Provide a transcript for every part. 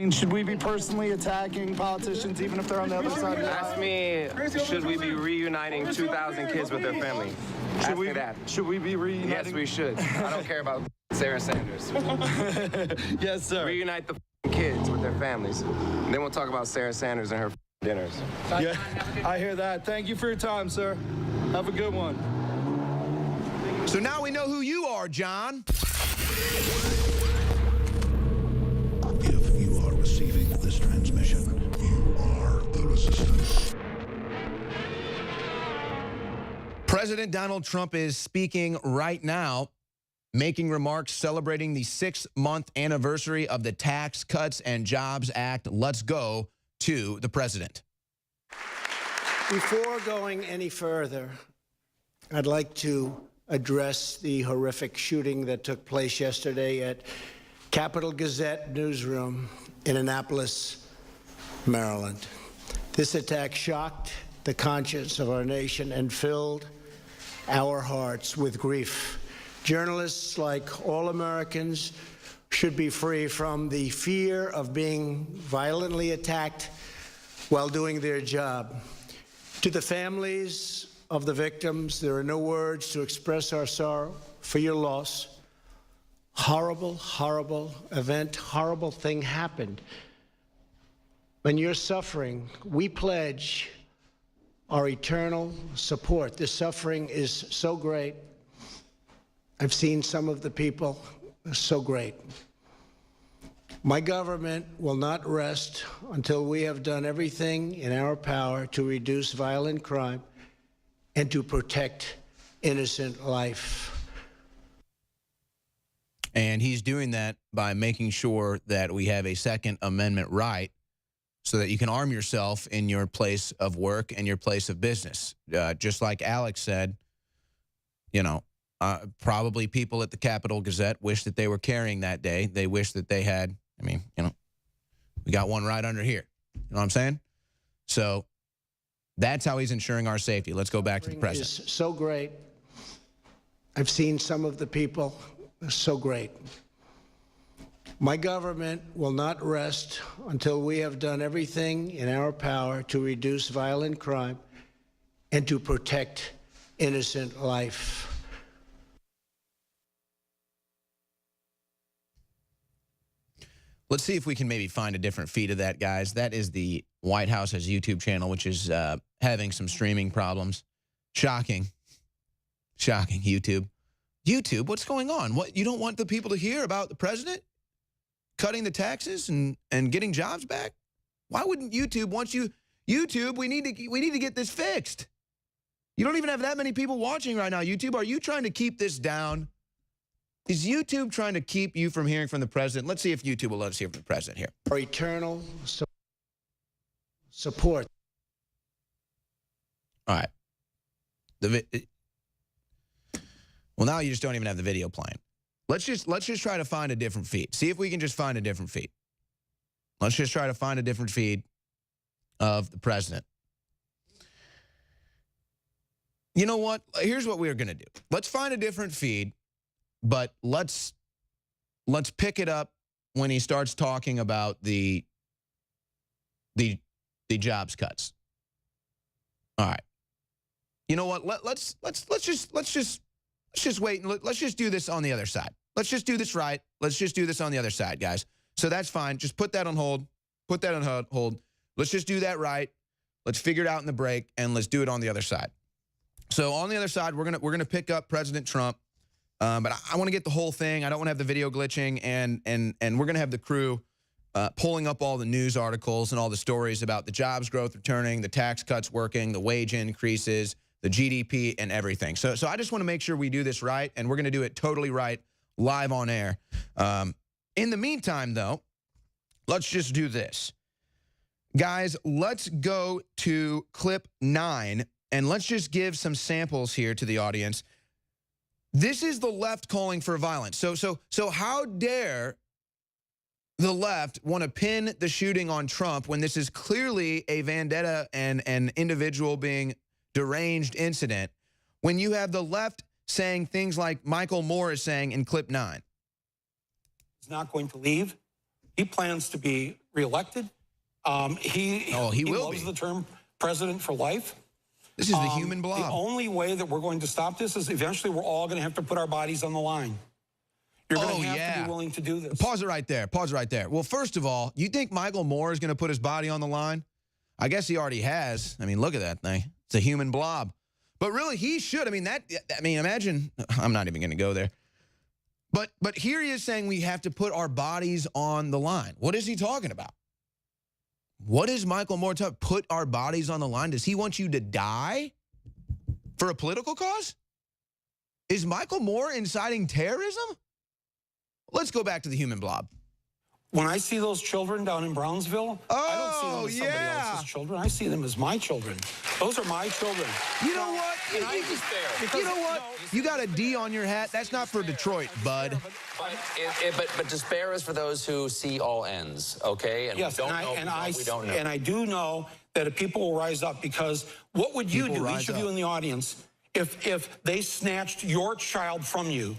I mean, should we be personally attacking politicians even if they're on the other side of the aisle? Ask me, should we be reuniting 2,000 kids with their family? Ask me that. Should we be reuniting? Yes, we should. I don't care about Sarah Sanders. Yes, sir. Reunite the kids with their families. And then we'll talk about Sarah Sanders and her dinners. Yeah, I hear that. Thank you for your time, sir. Have a good one. So now we know who you are, John. If you are receiving this transmission, you are the resistance. President Donald Trump is speaking right now, making remarks celebrating the 6-month anniversary of the Tax Cuts and Jobs Act. Let's go to the president. Before going any further, I'd like to address the horrific shooting that took place yesterday at Capitol Gazette newsroom in Annapolis, Maryland. This attack shocked the conscience of our nation and filled our hearts with grief. Journalists, like all Americans, should be free from the fear of being violently attacked while doing their job. To the families of the victims, there are no words to express our sorrow for your loss. Horrible, horrible event, horrible thing happened. When you're suffering, we pledge our eternal support. This suffering is so great. I've seen some of the people, so great. My government will not rest until we have done everything in our power to reduce violent crime and to protect innocent life. And he's doing that by making sure that we have a Second Amendment right so that you can arm yourself in your place of work and your place of business. Just like Alex said, you know, probably people at the Capitol Gazette wish that they were carrying that day. They wish that they had, I mean, you know, we got one right under here. You know what I'm saying? So that's how he's ensuring our safety. Let's go back to the president. It's so great. I've seen some of the people, so great. My government will not rest until we have done everything in our power to reduce violent crime and to protect innocent life. Let's see if we can maybe find a different feed of that, guys. That is the White House's YouTube channel, which is having some streaming problems. Shocking. Shocking, YouTube. YouTube, what's going on? What, you don't want the people to hear about the president cutting the taxes and getting jobs back? Why wouldn't YouTube want you? YouTube, we need to get this fixed. You don't even have that many people watching right now. YouTube, are you trying to keep this down? Is YouTube trying to keep you from hearing from the president? Let's see if YouTube will let us hear from the president here. Our eternal support. All right. Well, now you just don't even have the video playing. Let's just try to find a different feed. See if we can just find a different feed. Let's just try to find a different feed of the president. You know what? Here's what we're going to do. Let's find a different feed, but let's pick it up when he starts talking about the jobs cuts. All right. You know what? Let's just wait and let's just do this on the other side. Let's just do this right. Let's just do this on the other side, guys. So that's fine. Just put that on hold. Put that on hold. Let's just do that right. Let's figure it out in the break, and let's do it on the other side. So on the other side, we're gonna pick up President Trump, but I want to get the whole thing. I don't want to have the video glitching, and we're gonna have the crew pulling up all the news articles and all the stories about the jobs growth returning, the tax cuts working, the wage increases, the GDP, and everything. So I just want to make sure we do this right, and we're going to do it totally right, live on air. In the meantime, though, let's just do this. Guys, let's go to clip 9, and let's just give some samples here to the audience. This is the left calling for violence. So how dare the left want to pin the shooting on Trump when this is clearly a vendetta and an individual being deranged incident, when you have the left saying things like Michael Moore is saying in clip 9. He's not going to leave. He plans to be reelected. He will loves be. the term president for life. This is the human blob. The only way that we're going to stop this is eventually we're all going to have to put our bodies on the line. You're going to have to be willing to do this. Pause it right there. Pause it right there. Well, first of all, you think Michael Moore is going to put his body on the line? I guess he already has. I mean, look at that thing. It's a human blob. But really, he should. I mean, imagine. I'm not even going to go there. But here he is saying we have to put our bodies on the line. What is he talking about? What is Michael Moore talking? Put our bodies on the line? Does he want you to die for a political cause? Is Michael Moore inciting terrorism? Let's go back to the human blob. When I see those children down in Brownsville, I don't see them as somebody else's children. I see them as my children. Those are my children. You know what? You know what? You got a D on your hat. That's not for Detroit, bud. But despair is for those who see all ends, okay? And yes, we don't know we don't know. And I do know that if people will rise up, because what would you do, each of you in the audience, if they snatched your child from you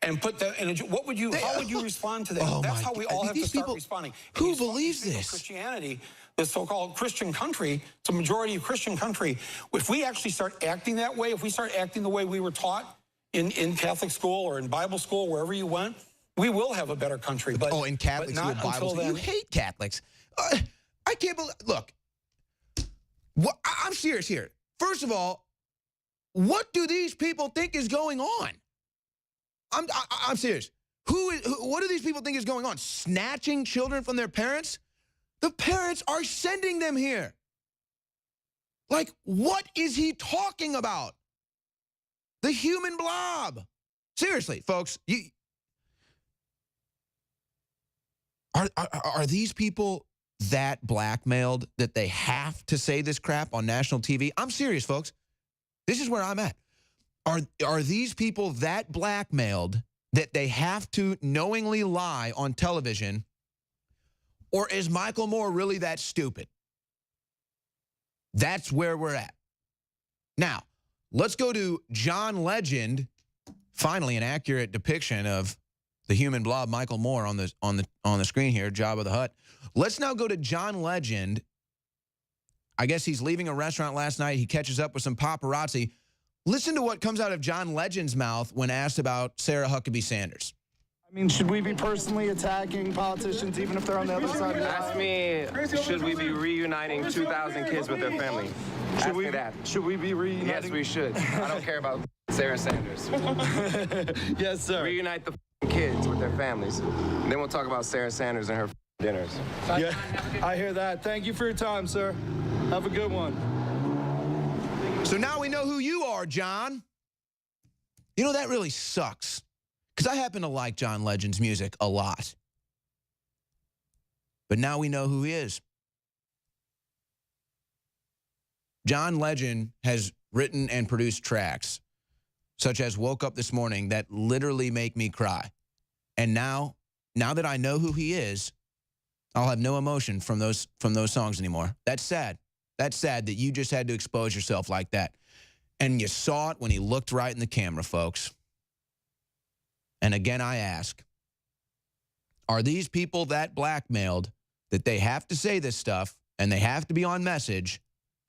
and put that in what would you, how would you respond to that? Oh, that's how we all have to start responding. Who believes this? Christianity, the so-called Christian country, it's a majority of Christian country. If we actually start acting that way, if we start acting the way we were taught in Catholic school or in Bible school, wherever you went, we will have a better country. But in Catholic school, Bible school, you hate Catholics. I can't believe. Look, I'm serious here. First of all, what do these people think is going on? I'm serious. What do these people think is going on? Snatching children from their parents? The parents are sending them here. Like, what is he talking about? The human blob. Seriously, folks, are these people that blackmailed that they have to say this crap on national TV? I'm serious, folks. This is where I'm at. Are these people that blackmailed that they have to knowingly lie on television? Or is Michael Moore really that stupid? That's where we're at. Now, let's go to John Legend. Finally, an accurate depiction of the human blob, Michael Moore, on the screen here, Jabba the Hutt. Let's now go to John Legend. I guess he's leaving a restaurant last night. He catches up with some paparazzi. Listen to what comes out of John Legend's mouth when asked about Sarah Huckabee Sanders. I mean, should we be personally attacking politicians even if they're on the other side of the aisle? Ask me, should we be reuniting 2,000 kids with their family? Ask me that. Should we be reuniting? Yes, we should. I don't care about Sarah Sanders. Yes, sir. Reunite the kids with their families. And then we'll talk about Sarah Sanders and her dinners. Yeah, I hear that. Thank you for your time, sir. Have a good one. So now we know who you are, John. You know, that really sucks. Because I happen to like John Legend's music a lot. But now we know who he is. John Legend has written and produced tracks such as Woke Up This Morning that literally make me cry. And now that I know who he is, I'll have no emotion from those songs anymore. That's sad. That's sad that you just had to expose yourself like that. And you saw it when he looked right in the camera, folks. And again, I ask, are these people that blackmailed that they have to say this stuff and they have to be on message,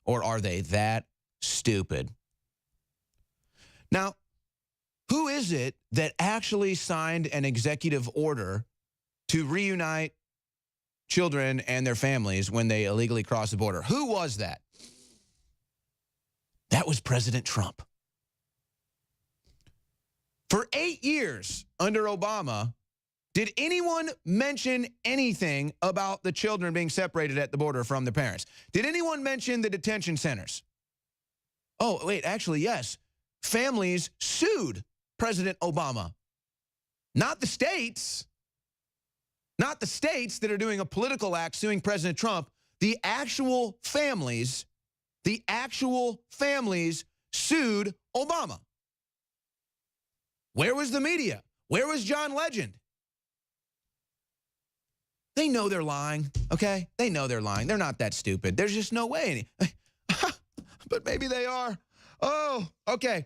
or are they that stupid? Now, who is it that actually signed an executive order to reunite children and their families when they illegally cross the border? Who was that? That was President Trump. For 8 years under Obama, did anyone mention anything about the children being separated at the border from their parents? Did anyone mention the detention centers? Oh, wait, actually, yes. Families sued President Obama. Not the states. Not the states that are doing a political act suing President Trump. The actual families sued Obama. Where was the media? Where was John Legend? They know they're lying, okay? They know they're lying. They're not that stupid. There's just no way. But maybe they are. Oh, okay.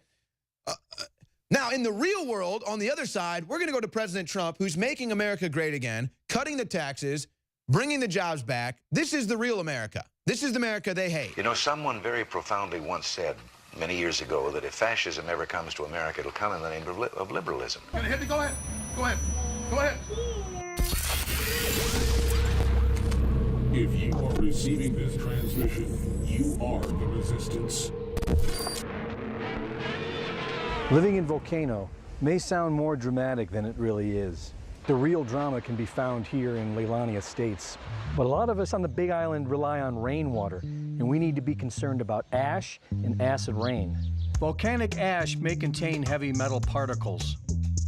Now, in the real world, on the other side, we're going to go to President Trump, who's making America great again, cutting the taxes, bringing the jobs back. This is the real America. This is the America they hate. You know, someone very profoundly once said many years ago that if fascism ever comes to America, it'll come in the name of liberalism. Gonna hit me? Go ahead. Go ahead. Go ahead. If you are receiving this transmission, you are the resistance. Living in Volcano may sound more dramatic than it really is. The real drama can be found here in Leilani Estates. But a lot of us on the Big Island rely on rainwater, and we need to be concerned about ash and acid rain. Volcanic ash may contain heavy metal particles,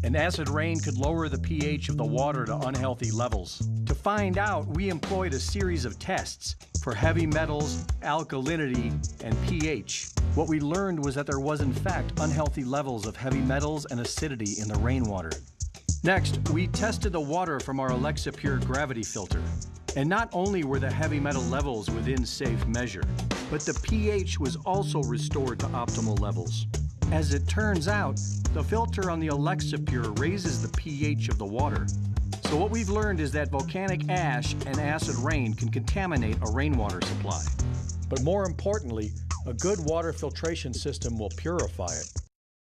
and acid rain could lower the pH of the water to unhealthy levels. To find out, we employed a series of tests for heavy metals, alkalinity, and pH. What we learned was that there was in fact unhealthy levels of heavy metals and acidity in the rainwater. Next, we tested the water from our Alexa Pure gravity filter. And not only were the heavy metal levels within safe measure, but the pH was also restored to optimal levels. As it turns out, the filter on the Alexa Pure raises the pH of the water. So what we've learned is that volcanic ash and acid rain can contaminate a rainwater supply. But more importantly, a good water filtration system will purify it.